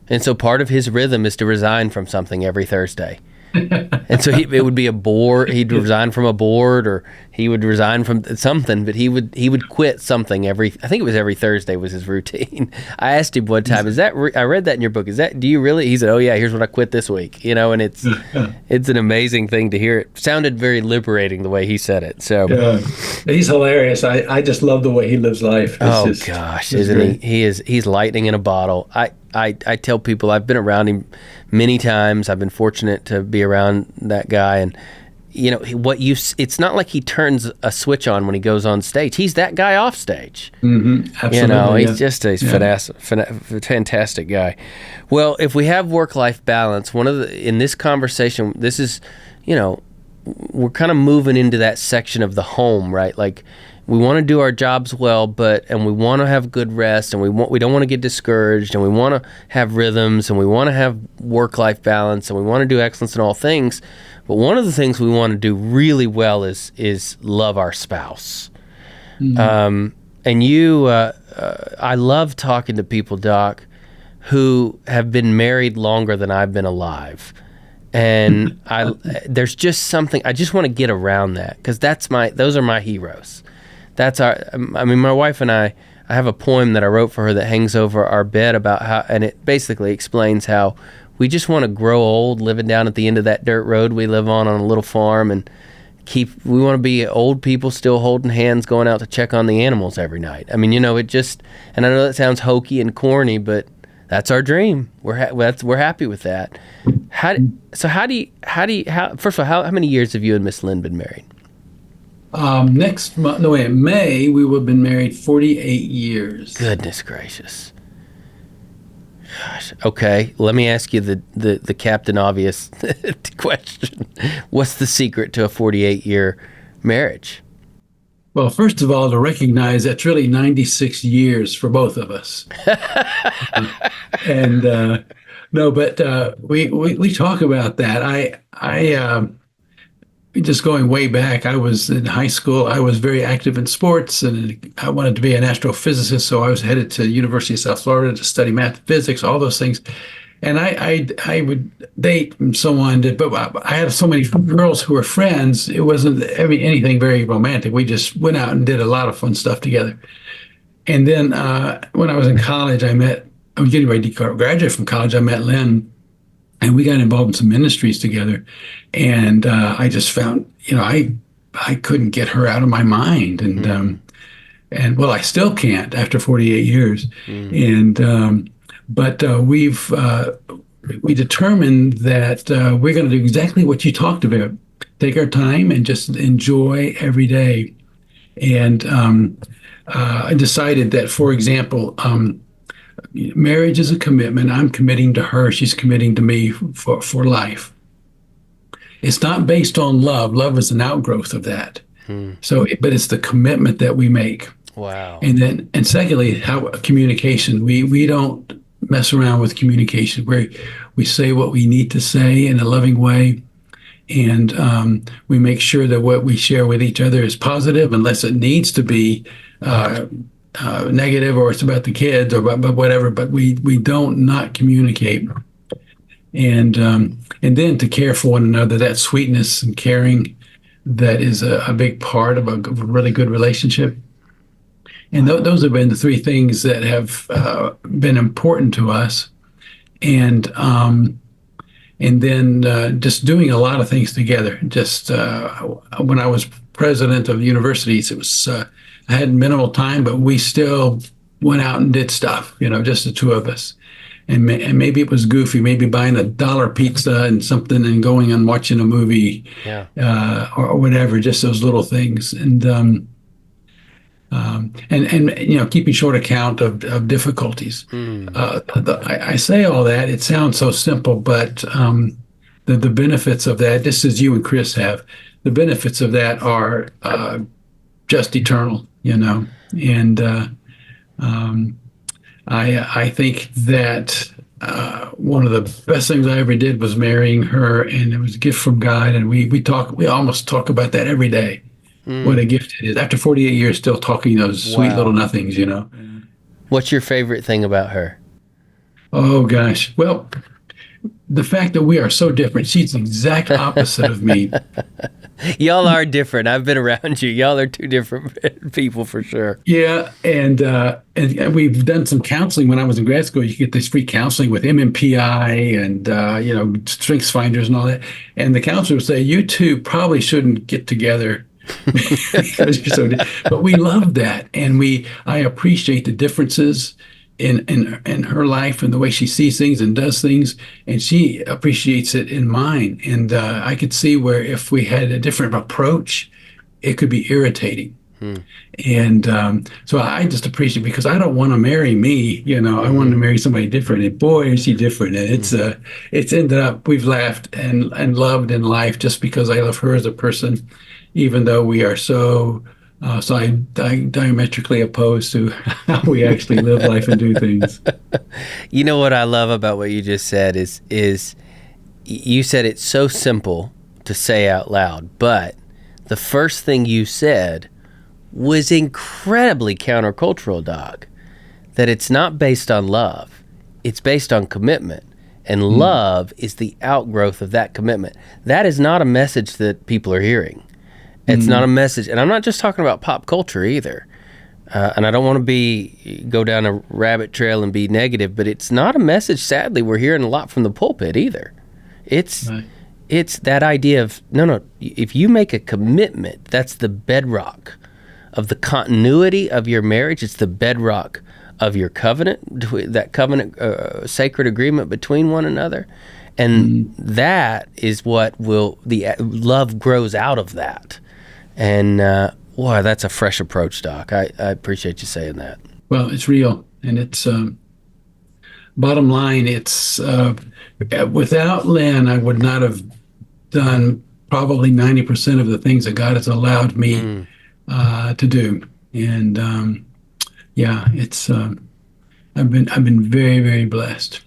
And so part of his rhythm is to resign from something every Thursday. And so it would be a board. He'd resign from a board, or he would resign from something. But he would quit something I think it was every Thursday was his routine. I asked him one time, I read that in your book. Do you really? He said, oh yeah, here's what I quit this week. You know, and it's an amazing thing to hear. It sounded very liberating the way he said it. So he's hilarious. I just love the way he lives life. Isn't he? He's lightning in a bottle. I tell people I've been around him many times. I've been fortunate to be around that guy, and you know it's not like he turns a switch on when he goes on stage. He's that guy off stage. Absolutely. You know, he's fantastic guy. Well, if we have work-life balance, in this conversation, this is, you know, we're kind of moving into that section of the home, right? Like, we want to do our jobs well, and we want to have good rest, and we don't want to get discouraged, and we want to have rhythms, and we want to have work-life balance, and we want to do excellence in all things. But one of the things we want to do really well is love our spouse. And I love talking to people, Doc, who have been married longer than I've been alive. And there's just something, I just want to get around that, because those are my heroes. My wife and I have a poem that I wrote for her that hangs over our bed about how, and it basically explains how we just want to grow old living down at the end of that dirt road we live on a little farm, and we want to be old people still holding hands going out to check on the animals every night. I mean, you know, and I know that sounds hokey and corny, but that's our dream. We're happy with that. First of all, how many years have you and Miss Lynn been married? In May, we will have been married 48 years. Goodness gracious. Gosh. Okay, let me ask you the Captain Obvious question. What's the secret to a 48-year marriage? Well, first of all, to recognize that's really 96 years for both of us. We talk about that. Just going way back, I was in high school. I was very active in sports, and I wanted to be an astrophysicist. So I was headed to the University of South Florida to study math and physics, all those things. And I would date and so on. But I had so many girls who were friends. It wasn't anything very romantic. We just went out and did a lot of fun stuff together. And then when I was in college, I was getting ready to graduate from college. I met Lynn, and we got involved in some ministries together. And I just found, you know, I couldn't get her out of my mind. And I still can't after 48 years. But we determined that we're going to do exactly what you talked about. Take our time and just enjoy every day. And I decided that, for example, marriage is a commitment. I'm committing to her. She's committing to me for life. It's not based on love. Love is an outgrowth of that. So, but it's the commitment that we make. Wow. And secondly, how communication. We don't mess around with communication. We say what we need to say in a loving way, and we make sure that what we share with each other is positive, unless it needs to be negative or it's about the kids or about whatever. But we don't not communicate, and then to care for one another. That sweetness and caring, that is a big part of a really good relationship. And those have been the three things that have been important to us. And then just doing a lot of things together. Just when I was president of universities, it was I had minimal time, but we still went out and did stuff. Just the two of us. And maybe it was goofy, maybe buying a $1 pizza and something and going and watching a movie, or whatever. Just those little things. And keeping short account of difficulties. I say all that, it sounds so simple, but the benefits of that, just as you and Chris have, the benefits of that are just eternal, and I think that one of the best things I ever did was marrying her, and it was a gift from God, and we almost talk about that every day. What a gift it is. After 48 years, still talking those sweet little nothings, What's your favorite thing about her? Oh, gosh. Well, the fact that we are so different. She's the exact opposite of me. Y'all are different. I've been around you. Y'all are two different people for sure. Yeah, and we've done some counseling when I was in grad school. You get this free counseling with MMPI and strengths finders and all that. And the counselor would say, "You two probably shouldn't get together." But we love that, and I appreciate the differences in her life and the way she sees things and does things, and she appreciates it in mine. And I could see where if we had a different approach, it could be irritating. And so I just appreciate it, because I don't want to marry me. I want to marry somebody different. And boy, is she different. And it's ended up, we've laughed and loved in life just because I love her as a person, even though we are so diametrically opposed to how we actually live life and do things. You know what I love about what you just said is you said it's so simple to say out loud, but the first thing you said was incredibly countercultural, Doc. That it's not based on love, it's based on commitment. And love is the outgrowth of that commitment. That is not a message that people are hearing. It's not a message, and I'm not just talking about pop culture either. And I don't want to go down a rabbit trail and be negative, but it's not a message, sadly, we're hearing a lot from the pulpit either. It's that idea of, no, if you make a commitment, that's the bedrock of the continuity of your marriage. It's the bedrock of your covenant, that covenant, sacred agreement between one another. And that is what the love grows out of that. And wow, that's a fresh approach, Doc. I appreciate you saying that. Well, it's real, and it's bottom line. It's without Lynn, I would not have done probably 90% of the things that God has allowed me to do. And it's I've been very, very blessed.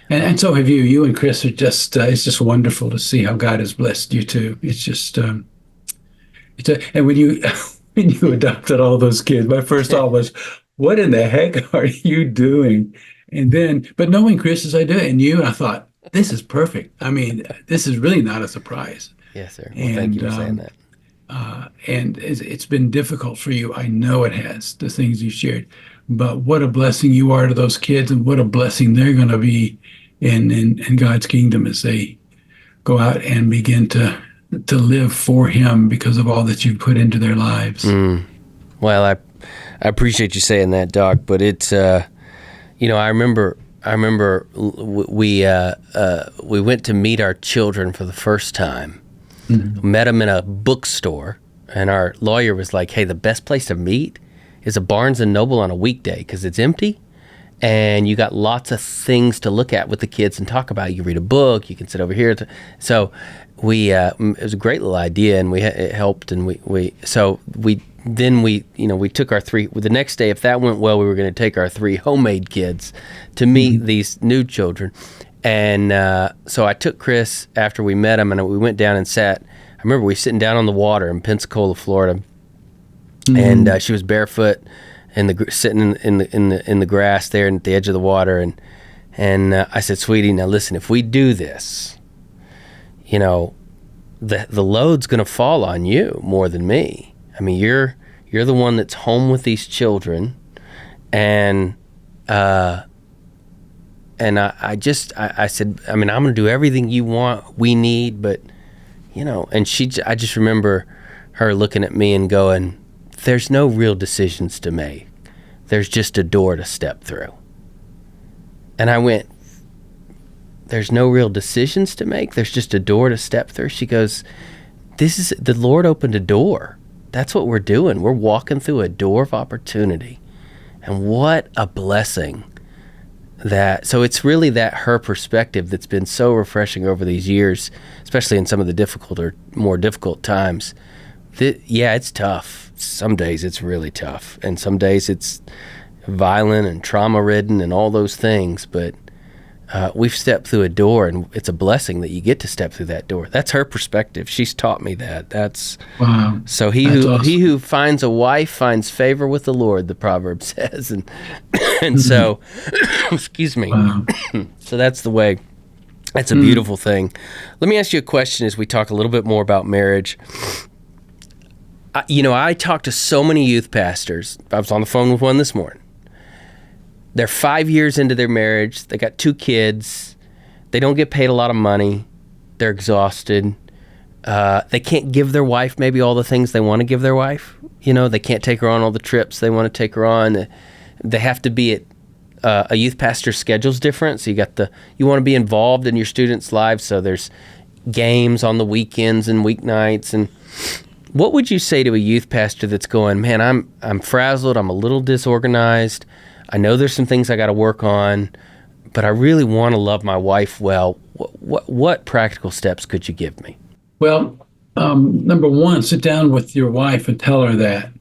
And so have you. You and Chris are just, it's just wonderful to see how God has blessed you too. It's just, and when you adopted all those kids, my first thought was, what in the heck are you doing? And then, but knowing Chris as I do, and you, I thought, this is perfect. I mean, this is really not a surprise. Yes, sir. Well, thank you for saying that. And it's been difficult for you. I know it has, the things you shared. But what a blessing you are to those kids, and what a blessing they're going to be in God's kingdom as they go out and begin to live for Him because of all that you've put into their lives. Well, I appreciate you saying that, Doc. But it's, I remember we went to meet our children for the first time. Met them in a bookstore, and our lawyer was like, "Hey, the best place to meet is a Barnes and Noble on a weekday because it's empty, and you got lots of things to look at with the kids and talk about. You read a book, you can sit over here." So it was a great little idea, and it helped, and we took our three. The next day, if that went well, we were going to take our three homemade kids to meet these new children, and so I took Chris after we met him, and we went down and sat. I remember we were sitting down on the water in Pensacola, Florida, and she was barefoot and sitting in the grass there at the edge of the water, and I said, "Sweetie, now listen, if we do this, the load's going to fall on you more than me. I mean, you're the one that's home with these children, and I said, I mean, I'm going to do everything we need, but and I just remember her looking at me and going, there's no real decisions to make. There's just a door to step through. And I went, there's no real decisions to make. There's just a door to step through. She goes, the Lord opened a door. That's what we're doing. We're walking through a door of opportunity. And what a blessing so it's really that her perspective that's been so refreshing over these years, especially in some of the difficult or more difficult times. It's tough. Some days it's really tough. And some days it's violent and trauma-ridden and all those things. But we've stepped through a door, and it's a blessing that you get to step through that door. That's her perspective. She's taught me that. Wow. So he who finds a wife finds favor with the Lord, the proverb says, and so, excuse me. Wow. So that's the way. That's a beautiful thing. Let me ask you a question as we talk a little bit more about marriage. I talk to so many youth pastors. I was on the phone with one this morning. They're 5 years into their marriage. They got 2 kids. They don't get paid a lot of money. They're exhausted. They can't give their wife maybe all the things they want to give their wife. They can't take her on all the trips they want to take her on. They have to be at a youth pastor's schedule's different. So you want to be involved in your students' lives. So there's games on the weekends and weeknights. And what would you say to a youth pastor that's going, man, I'm frazzled. I'm a little disorganized. I know there's some things I got to work on, but I really want to love my wife well. What practical steps could you give me? Well, number one, sit down with your wife and tell her that.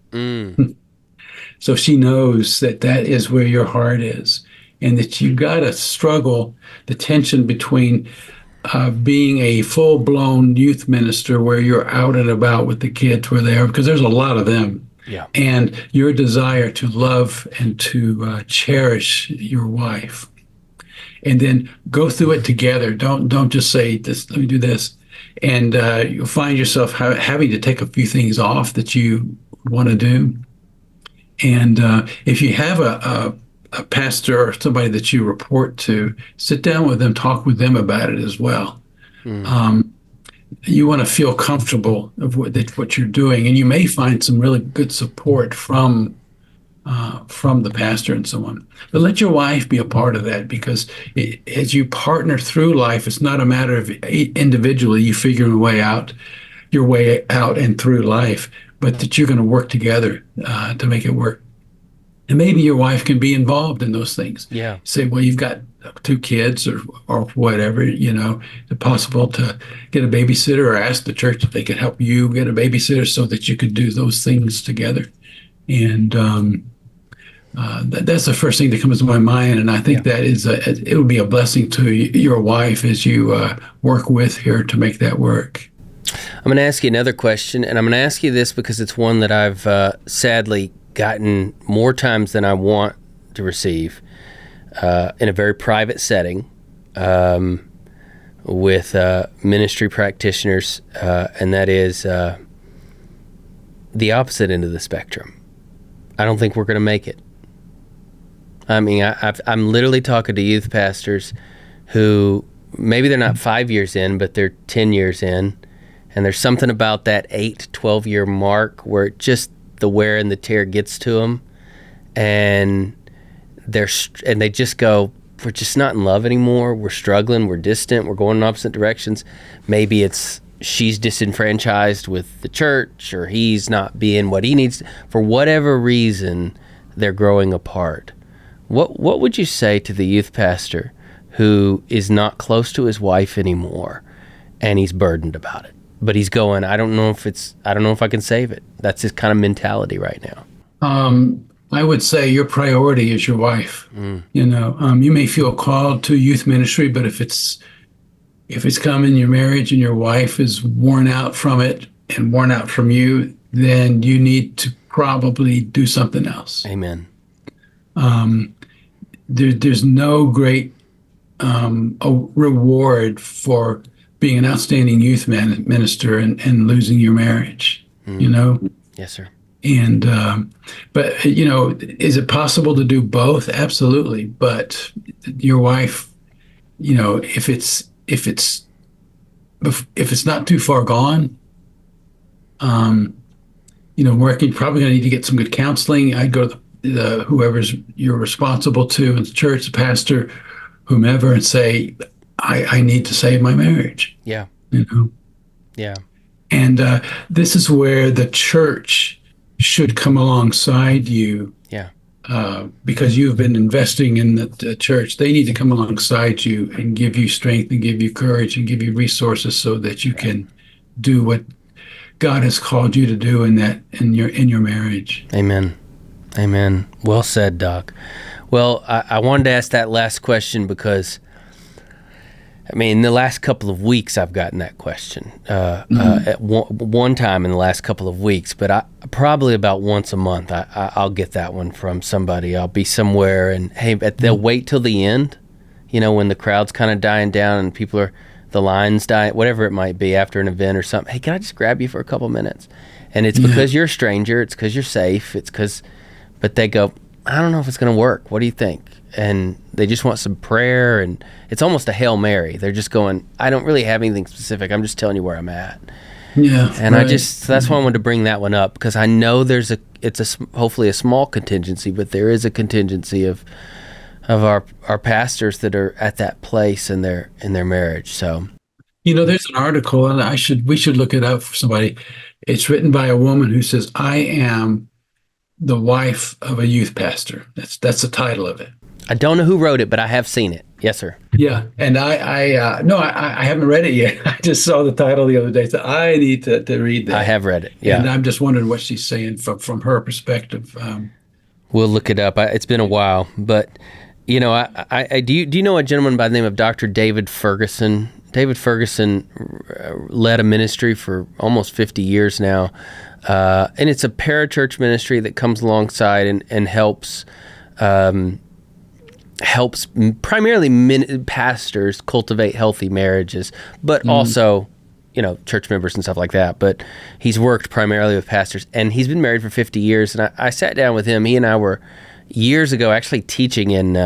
So she knows that is where your heart is, and that you got to struggle the tension between being a full-blown youth minister where you're out and about with the kids where they are, because there's a lot of them. Yeah. And your desire to love and to cherish your wife, and then go through it together. Don't just say this. Let me do this, and you'll find yourself having to take a few things off that you want to do. And if you have a pastor or somebody that you report to, sit down with them, talk with them about it as well. You want to feel comfortable of what you're doing, and you may find some really good support from the pastor and so on. But let your wife be a part of that, because as you partner through life, it's not a matter of individually you figuring your way out and through life, but that you're going to work together to make it work. And maybe your wife can be involved in those things. Yeah. Say, well, you've got 2 kids or whatever, it's possible to get a babysitter, or ask the church if they could help you get a babysitter so that you could do those things together. And that's the first thing that comes to my mind. And I think that it would be a blessing to your wife as you work with her to make that work. I'm going to ask you another question, and I'm going to ask you this because it's one that I've sadly gotten more times than I want to receive in a very private setting with ministry practitioners, and that is the opposite end of the spectrum. I don't think we're going to make it. I mean, I'm literally talking to youth pastors who maybe they're not 5 years in, but they're 10 years in, and there's something about that 8, 12-year mark where it just the wear and the tear gets to them, and they just go, we're just not in love anymore. We're struggling. We're distant. We're going in opposite directions. Maybe it's she's disenfranchised with the church, or he's not being what he needs. For whatever reason, they're growing apart. What would you say to the youth pastor who is not close to his wife anymore, and he's burdened about it. But he's going, I don't know if I can save it. That's his kind of mentality right now. I would say your priority is your wife. You know, you may feel called to youth ministry, but if it's come in your marriage and your wife is worn out from it and worn out from you, then you need to probably do something else. Amen. There's no great reward for being an outstanding youth minister and losing your marriage, you know? Yes, sir. And, but, you know, is it possible to do both? Absolutely. But your wife, you know, if it's not too far gone, you know, working, probably going to need to get some good counseling. I'd go to the whoever's you're responsible to in the church, the pastor, whomever, and say, I need to save my marriage. Yeah. You know? Yeah. And this is where the church should come alongside you. Yeah. Because you've been investing in the church. They need to come alongside you and give you strength and give you courage and give you resources so that you can do what God has called you to do in your marriage. Amen. Amen. Well said, Doc. Well, I wanted to ask that last question because, I mean, in the last couple of weeks, I've gotten that question at one time in the last couple of weeks, but probably about once a month, I'll get that one from somebody. I'll be somewhere and, hey, they'll wait till the end, you know, when the crowd's kind of dying down and the line's dying, whatever it might be after an event or something. Hey, can I just grab you for a couple minutes? And it's because you're a stranger. It's because you're safe. But they go, I don't know if it's going to work. What do you think? And they just want some prayer, and it's almost a Hail Mary. They're just going, I don't really have anything specific. I'm just telling you where I'm at. Yeah. And right. That's why I wanted to bring that one up, because I know it's hopefully a small contingency, but there is a contingency of our pastors that are at that place in their marriage. So, you know, there's an article, and we should look it up for somebody. It's written by a woman who says, I am the wife of a youth pastor. That's the title of it. I don't know who wrote it, but I have seen it. Yes, sir. Yeah, and I haven't read it yet. I just saw the title the other day, so I need to read that. I have read it. Yeah, and I'm just wondering what she's saying from her perspective. We'll look it up. It's been a while, but you know, do you know a gentleman by the name of Dr. David Ferguson? David Ferguson led a ministry for almost 50 years now, and it's a parachurch ministry that comes alongside and helps primarily pastors cultivate healthy marriages, but also, you know, church members and stuff like that. But he's worked primarily with pastors, and he's been married for 50 years. And I sat down with him. He and I were years ago actually teaching in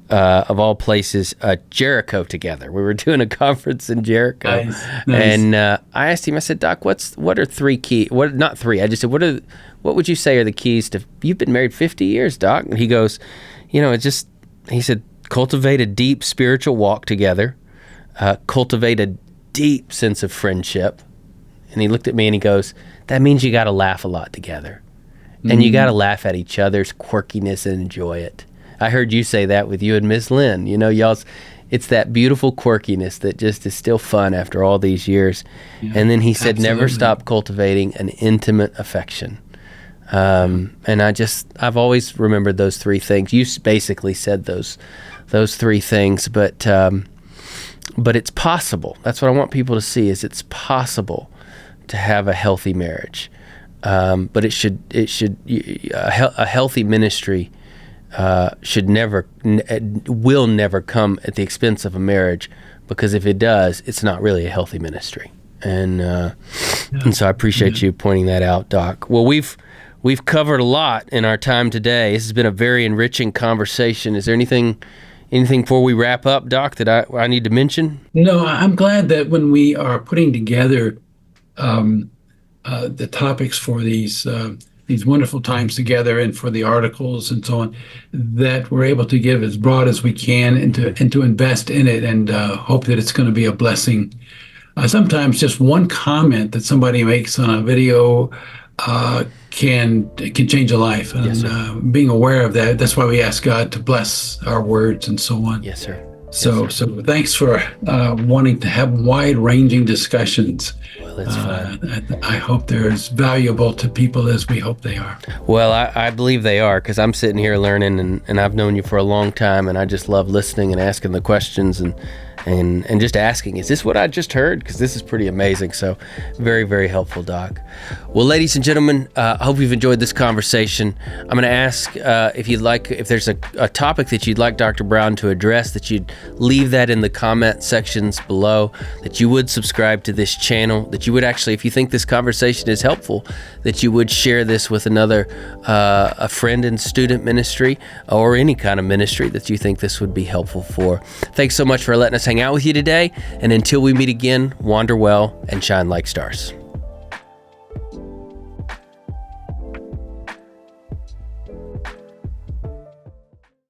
of all places, Jericho together. We were doing a conference in Jericho. Nice. And I asked him, I said, Doc, what are three key, not three, I just said, what would you say are the keys to, you've been married 50 years, Doc? And he goes, you know, he said, cultivate a deep spiritual walk together, cultivate a deep sense of friendship. And he looked at me and he goes, that means you got to laugh a lot together. And you got to laugh at each other's quirkiness and enjoy it. I heard you say that with you and Miss Lynn. You know, it's that beautiful quirkiness that just is still fun after all these years. Yeah, and then he said, never stop cultivating an intimate affection. And I've always remembered those three things. You basically said those three things, but it's possible. That's what I want people to see, is it's possible to have a healthy marriage. But a healthy ministry will never come at the expense of a marriage, because if it does, it's not really a healthy ministry. And so I appreciate you pointing that out, Doc. Well, we've covered a lot in our time today. This has been a very enriching conversation. Is there anything before we wrap up, Doc, that I need to mention? No, I'm glad that when we are putting together the topics for these wonderful times together and for the articles and so on, that we're able to give as broad as we can and to invest in it and hope that it's going to be a blessing. Sometimes just one comment that somebody makes on a video can change a life. And yes, being aware of that's why we ask God to bless our words and so on. Yes, sir. So thanks for wanting to have wide-ranging discussions. Well, that's fine. I hope they're as valuable to people as we hope they are. Well, I believe they are, because I'm sitting here learning, and I've known you for a long time, and I just love listening and asking the questions and just asking, is this what I just heard? Because this is pretty amazing. So very, very helpful, Doc. Well, ladies and gentlemen, I hope you've enjoyed this conversation. I'm going to ask if there's a topic that you'd like Dr. Brown to address, that you'd leave that in the comment sections below, that you would subscribe to this channel, that you would actually, if you think this conversation is helpful, that you would share this with a friend in student ministry or any kind of ministry that you think this would be helpful for. Thanks so much for letting us hang out with you today. And until we meet again, wander well and shine like stars.